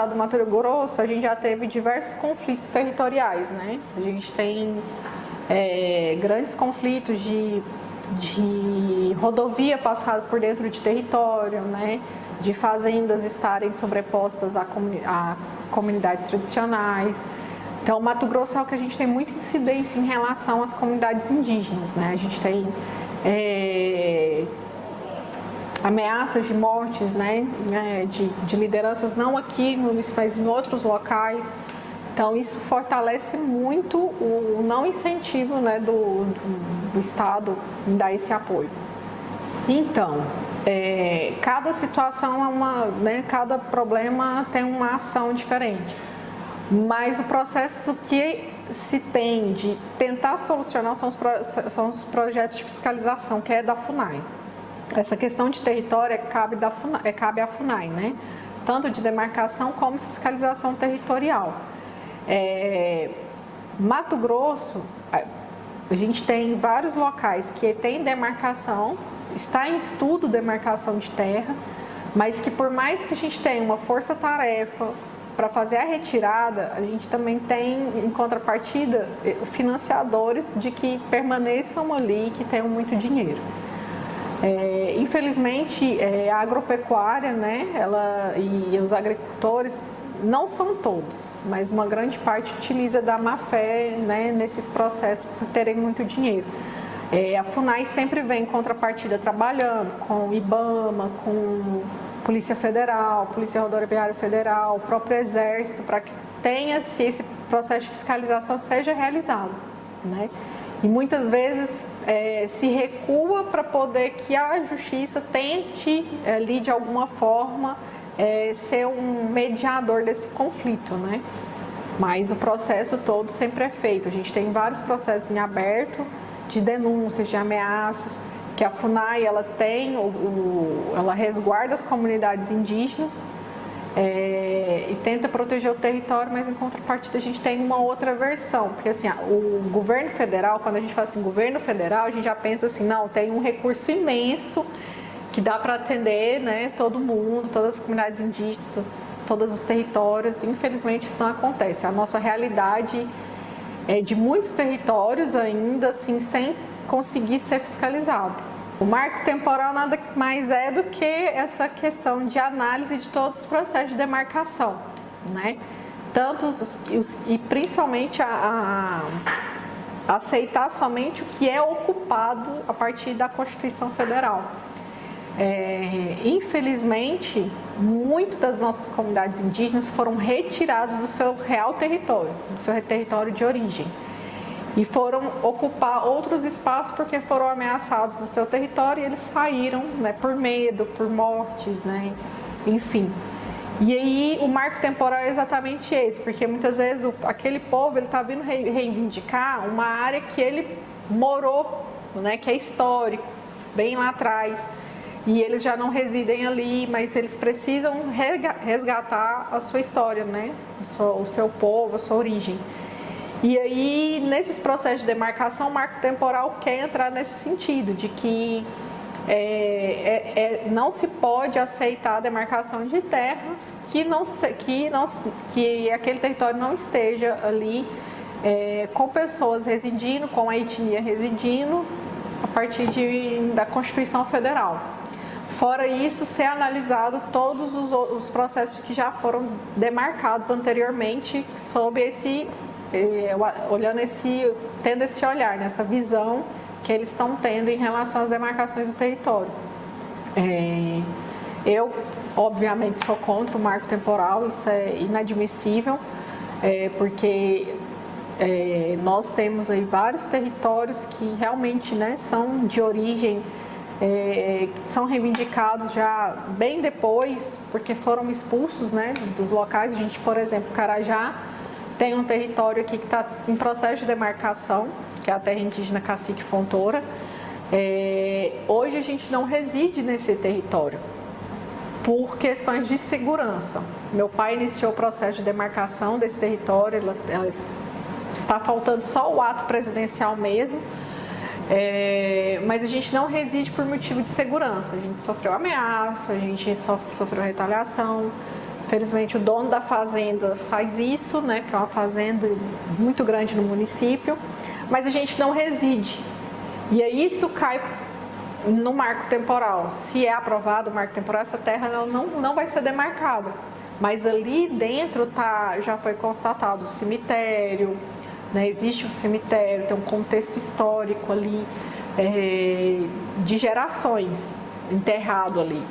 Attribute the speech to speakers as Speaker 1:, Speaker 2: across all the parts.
Speaker 1: estado do Mato Grosso, a gente já teve diversos conflitos territoriais, né? A gente tem grandes conflitos de rodovia passar por dentro de território, né? De fazendas estarem sobrepostas a comunidades tradicionais. Então, o Mato Grosso é o que a gente tem muita incidência em relação às comunidades indígenas, né? A gente tem ameaças de mortes, né? De lideranças não aqui, mas em outros locais. Então, isso fortalece muito o não incentivo, né, do Estado em dar esse apoio. Então, cada situação cada problema tem uma ação diferente. Mas o processo que se tem de tentar solucionar são os projetos de fiscalização, que é da FUNAI. Essa questão de território cabe à FUNAI, né? Tanto de demarcação como fiscalização territorial. Mato Grosso, a gente tem vários locais que tem demarcação, está em estudo demarcação de terra, mas que por mais que a gente tenha uma força-tarefa para fazer a retirada, a gente também tem, em contrapartida, financiadores de que permaneçam ali, que tenham muito dinheiro. Infelizmente, a agropecuária, né, e os agricultores, não são todos, mas uma grande parte utiliza da má-fé, né, nesses processos por terem muito dinheiro. A FUNAI sempre vem em contrapartida trabalhando com o IBAMA, com Polícia Federal, Polícia Rodoviária Federal, o próprio Exército, para que esse processo de fiscalização seja realizado, né? E muitas vezes se recua para poder que a Justiça tente ali de alguma forma ser um mediador desse conflito, né? Mas o processo todo sempre é feito. A gente tem vários processos em aberto de denúncias, de ameaças, que a FUNAI ela resguarda as comunidades indígenas e tenta proteger o território, mas em contrapartida a gente tem uma outra versão, porque assim, o governo federal, quando a gente fala assim, governo federal, a gente já pensa assim, não, tem um recurso imenso que dá para atender, né, todo mundo, todas as comunidades indígenas, todos os territórios. Infelizmente isso não acontece. A nossa realidade é de muitos territórios ainda assim sem conseguir ser fiscalizado. O marco temporal nada mais é do que essa questão de análise de todos os processos de demarcação, né? E principalmente aceitar somente o que é ocupado a partir da Constituição Federal. Infelizmente, muitas das nossas comunidades indígenas foram retiradas do seu real território, do seu território de origem, e foram ocupar outros espaços porque foram ameaçados do seu território e eles saíram, né, por medo, por mortes, né, enfim. E aí o marco temporal é exatamente esse, porque muitas vezes aquele povo está vindo reivindicar uma área que ele morou, né, que é histórico, bem lá atrás. E eles já não residem ali, mas eles precisam resgatar a sua história, né? O seu povo, a sua origem. E aí, nesses processos de demarcação, o marco temporal quer entrar nesse sentido, de que não se pode aceitar a demarcação de terras que aquele território não esteja ali com pessoas residindo, com a etnia residindo, a partir da Constituição Federal. Fora isso, ser analisado todos os processos que já foram demarcados anteriormente sob tendo esse olhar, nessa visão que eles estão tendo em relação às demarcações do território. Eu, obviamente, sou contra o marco temporal, isso é inadmissível, porque nós temos aí vários territórios que realmente, né, são de origem, são reivindicados já bem depois, porque foram expulsos, né, dos locais. A gente, por exemplo, Carajá tem um território aqui que está em processo de demarcação, que é a terra indígena Cacique Fontoura. Hoje a gente não reside nesse território por questões de segurança. Meu pai iniciou o processo de demarcação desse território, está faltando só o ato presidencial mesmo. Mas a gente não reside por motivo de segurança. A gente sofreu ameaça, a gente sofreu retaliação. Infelizmente, o dono da fazenda faz isso, né, que é uma fazenda muito grande no município, mas a gente não reside. E aí isso cai no marco temporal. Se é aprovado o marco temporal, essa terra não vai ser demarcada. Mas ali dentro já foi constatado o cemitério, né, existe um cemitério, tem um contexto histórico ali, de gerações enterrado ali,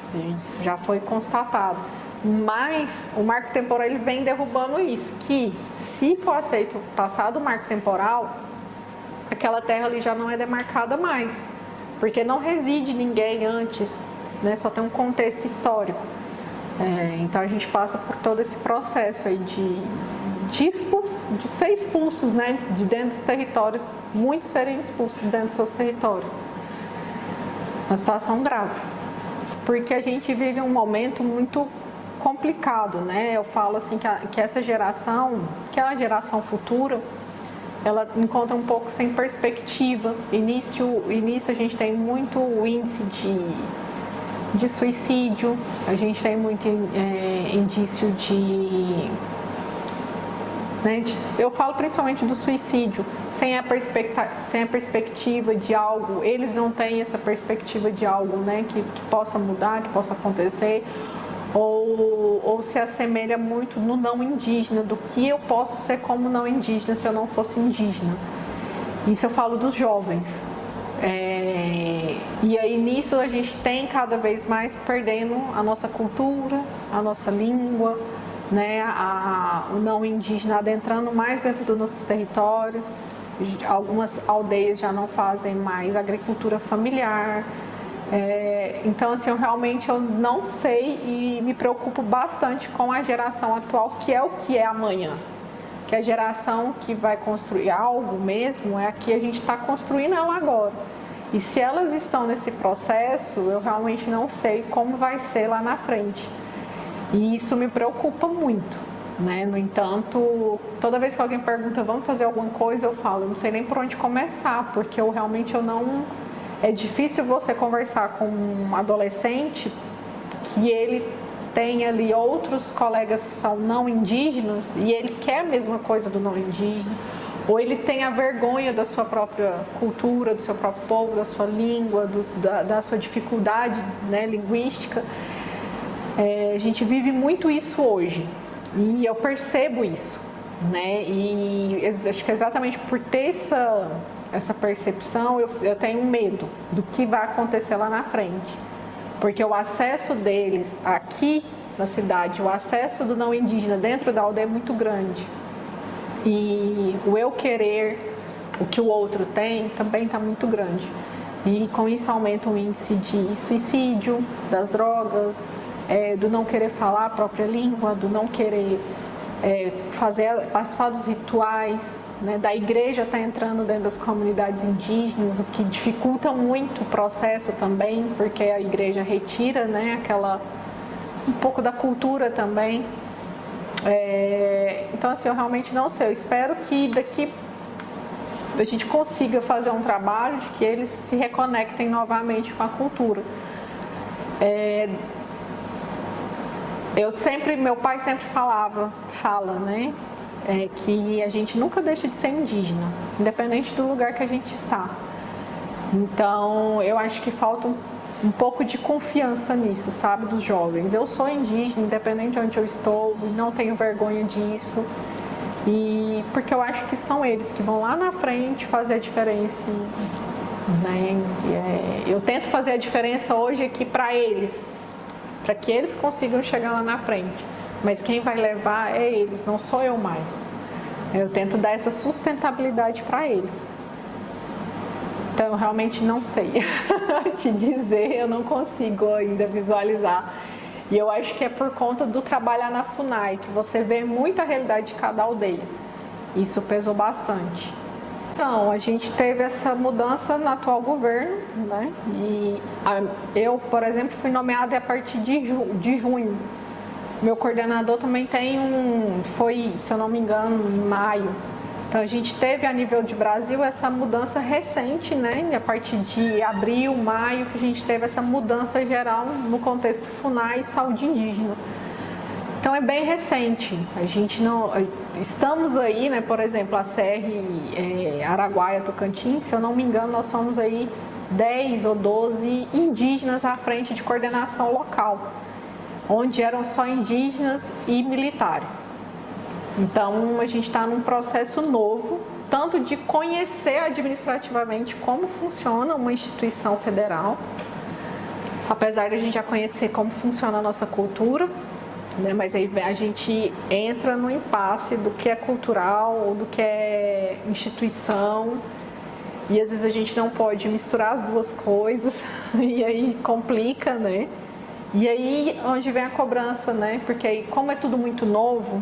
Speaker 1: já foi constatado. Mas o marco temporal ele vem derrubando isso, que se for aceito passado o marco temporal, aquela terra ali já não é demarcada mais, porque não reside ninguém antes, né? Só tem um contexto histórico. Então a gente passa por todo esse processo aí de ser expulsos, né? De dentro dos territórios, muitos serem expulsos de dentro dos seus territórios. Uma situação grave, porque a gente vive um momento muito complicado, né? Eu falo assim que essa geração, que é a geração futura, ela encontra um pouco sem perspectiva. Início a gente tem muito índice de suicídio, a gente tem muito indício eu falo principalmente do suicídio, sem a perspectiva de algo, eles não têm essa perspectiva de algo, né, que possa mudar, que possa acontecer, ou se assemelha muito no não indígena, do que eu posso ser como não indígena se eu não fosse indígena. Isso eu falo dos jovens. E aí nisso a gente tem cada vez mais perdendo a nossa cultura, a nossa língua, né, o não indígena adentrando mais dentro dos nossos territórios. Algumas aldeias já não fazem mais agricultura familiar. Então assim, eu não sei e me preocupo bastante com a geração atual, que é amanhã, que a geração que vai construir algo mesmo é a que a gente está construindo ela agora. E se elas estão nesse processo, eu realmente não sei como vai ser lá na frente. E isso me preocupa muito, né? No entanto, toda vez que alguém pergunta, vamos fazer alguma coisa, eu falo, eu não sei nem por onde começar, porque eu não... É difícil você conversar com um adolescente que ele tem ali outros colegas que são não indígenas e ele quer a mesma coisa do não indígena, ou ele tem a vergonha da sua própria cultura, do seu próprio povo, da sua língua, da sua dificuldade, né, linguística. A gente vive muito isso hoje e eu percebo isso, né? E acho que exatamente por ter essa percepção eu tenho medo do que vai acontecer lá na frente, porque o acesso deles aqui na cidade, o acesso do não indígena dentro da aldeia é muito grande e o eu querer o que o outro tem também está muito grande, e com isso aumenta o índice de suicídio, das drogas, do não querer falar a própria língua, do não querer participar dos rituais, né, da igreja estar entrando dentro das comunidades indígenas, o que dificulta muito o processo também, porque a igreja retira, né, um pouco da cultura também. Então assim, eu realmente não sei, eu espero que daqui a gente consiga fazer um trabalho de que eles se reconectem novamente com a cultura. Meu pai sempre fala, né, que a gente nunca deixa de ser indígena, independente do lugar que a gente está. Então, eu acho que falta um pouco de confiança nisso, sabe, dos jovens. Eu sou indígena, independente de onde eu estou, não tenho vergonha disso. E porque eu acho que são eles que vão lá na frente fazer a diferença, né? Eu tento fazer a diferença hoje aqui para eles, para que eles consigam chegar lá na frente. Mas quem vai levar é eles, não sou eu mais. Eu tento dar essa sustentabilidade para eles. Então eu realmente não sei te dizer, eu não consigo ainda visualizar. E eu acho que é por conta do trabalhar na FUNAI, que você vê muita realidade de cada aldeia. Isso pesou bastante. Então, a gente teve essa mudança no atual governo, né? E eu, por exemplo, fui nomeada a partir de junho. Meu coordenador também foi, se eu não me engano, em maio. Então, a gente teve a nível de Brasil essa mudança recente, né? A partir de abril, maio, que a gente teve essa mudança geral no contexto FUNAI e saúde indígena. Então é bem recente. A gente não estamos aí, né? Por exemplo, a CR Araguaia Tocantins, se eu não me engano, nós somos aí 10 ou 12 indígenas à frente de coordenação local, onde eram só indígenas e militares. Então a gente está num processo novo, tanto de conhecer administrativamente como funciona uma instituição federal, apesar de a gente já conhecer como funciona a nossa cultura, né? Mas aí a gente entra no impasse do que é cultural, do que é instituição, e às vezes a gente não pode misturar as duas coisas, e aí complica, né? E aí onde vem a cobrança, né? Porque aí, como é tudo muito novo,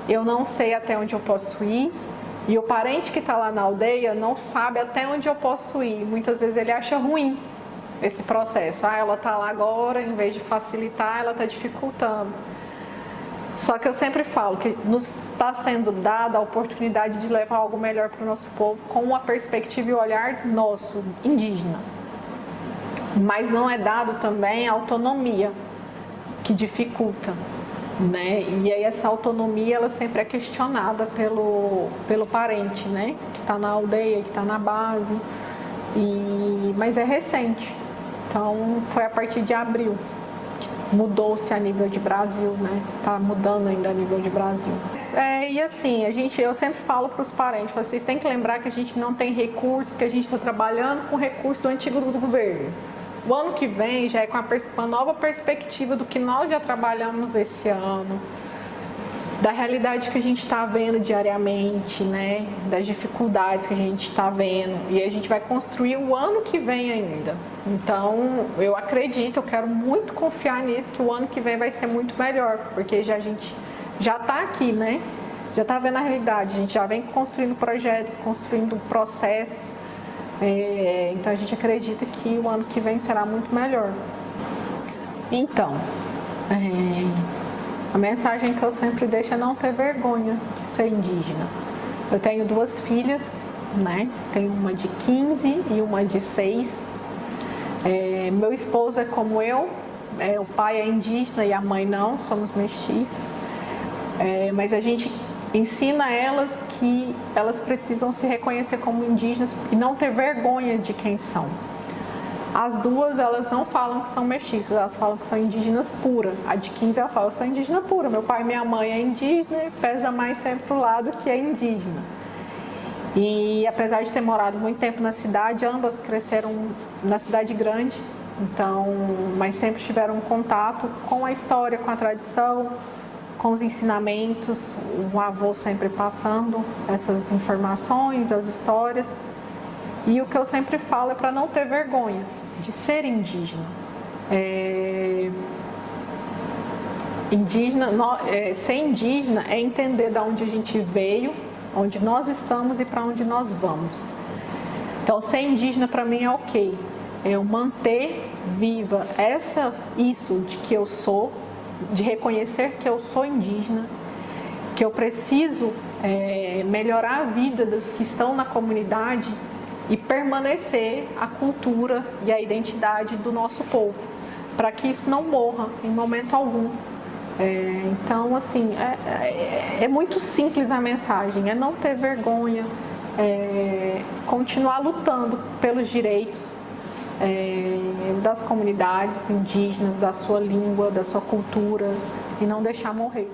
Speaker 1: eu não sei até onde eu posso ir, e o parente que está lá na aldeia não sabe até onde eu posso ir. Muitas vezes ele acha ruim esse processo. Ah, ela está lá agora, em vez de facilitar, ela está dificultando. Só que eu sempre falo que nos está sendo dada a oportunidade de levar algo melhor para o nosso povo com uma perspectiva e olhar nosso, indígena. Mas não é dado também a autonomia, que dificulta, né? E aí essa autonomia, ela sempre é questionada pelo parente, né? Que está na aldeia, que está na base, mas é recente. Então foi a partir de abril que mudou-se a nível de Brasil, né? Está mudando ainda a nível de Brasil. E assim, eu sempre falo para os parentes, vocês têm que lembrar que a gente não tem recurso, que a gente está trabalhando com recurso do antigo governo. O ano que vem já é com uma nova perspectiva do que nós já trabalhamos esse ano, da realidade que a gente está vendo diariamente, né? Das dificuldades que a gente está vendo, e a gente vai construir o ano que vem ainda. Então eu acredito, eu quero muito confiar nisso, que o ano que vem vai ser muito melhor, porque a gente já está aqui, né? Já está vendo a realidade, a gente já vem construindo projetos, construindo processos. Então a gente acredita que o ano que vem será muito melhor. Então, a mensagem que eu sempre deixo é não ter vergonha de ser indígena. Eu tenho 2 filhas, né? Tenho uma de 15 e uma de 6. Meu esposo é como eu, o pai é indígena e a mãe não, somos mestiços. Mas a gente ensina elas que elas precisam se reconhecer como indígenas e não ter vergonha de quem são. As duas, elas não falam que são mestiças, elas falam que são indígenas puras. A de 15, ela fala, eu sou indígena pura, meu pai e minha mãe é indígena e pesa mais sempre pro lado que é indígena. E apesar de ter morado muito tempo na cidade, ambas cresceram na cidade grande, mas sempre tiveram contato com a história, com a tradição, com os ensinamentos, o avô sempre passando essas informações, as histórias. E o que eu sempre falo é para não ter vergonha de ser indígena. Ser indígena é entender de onde a gente veio, onde nós estamos e para onde nós vamos. Então, ser indígena para mim é ok. Eu manter viva isso de que eu sou, de reconhecer que eu sou indígena, que eu preciso melhorar a vida dos que estão na comunidade e permanecer a cultura e a identidade do nosso povo, para que isso não morra em momento algum. Então, assim, é muito simples a mensagem, é não ter vergonha, continuar lutando pelos direitos das comunidades indígenas, da sua língua, da sua cultura, e não deixar morrer.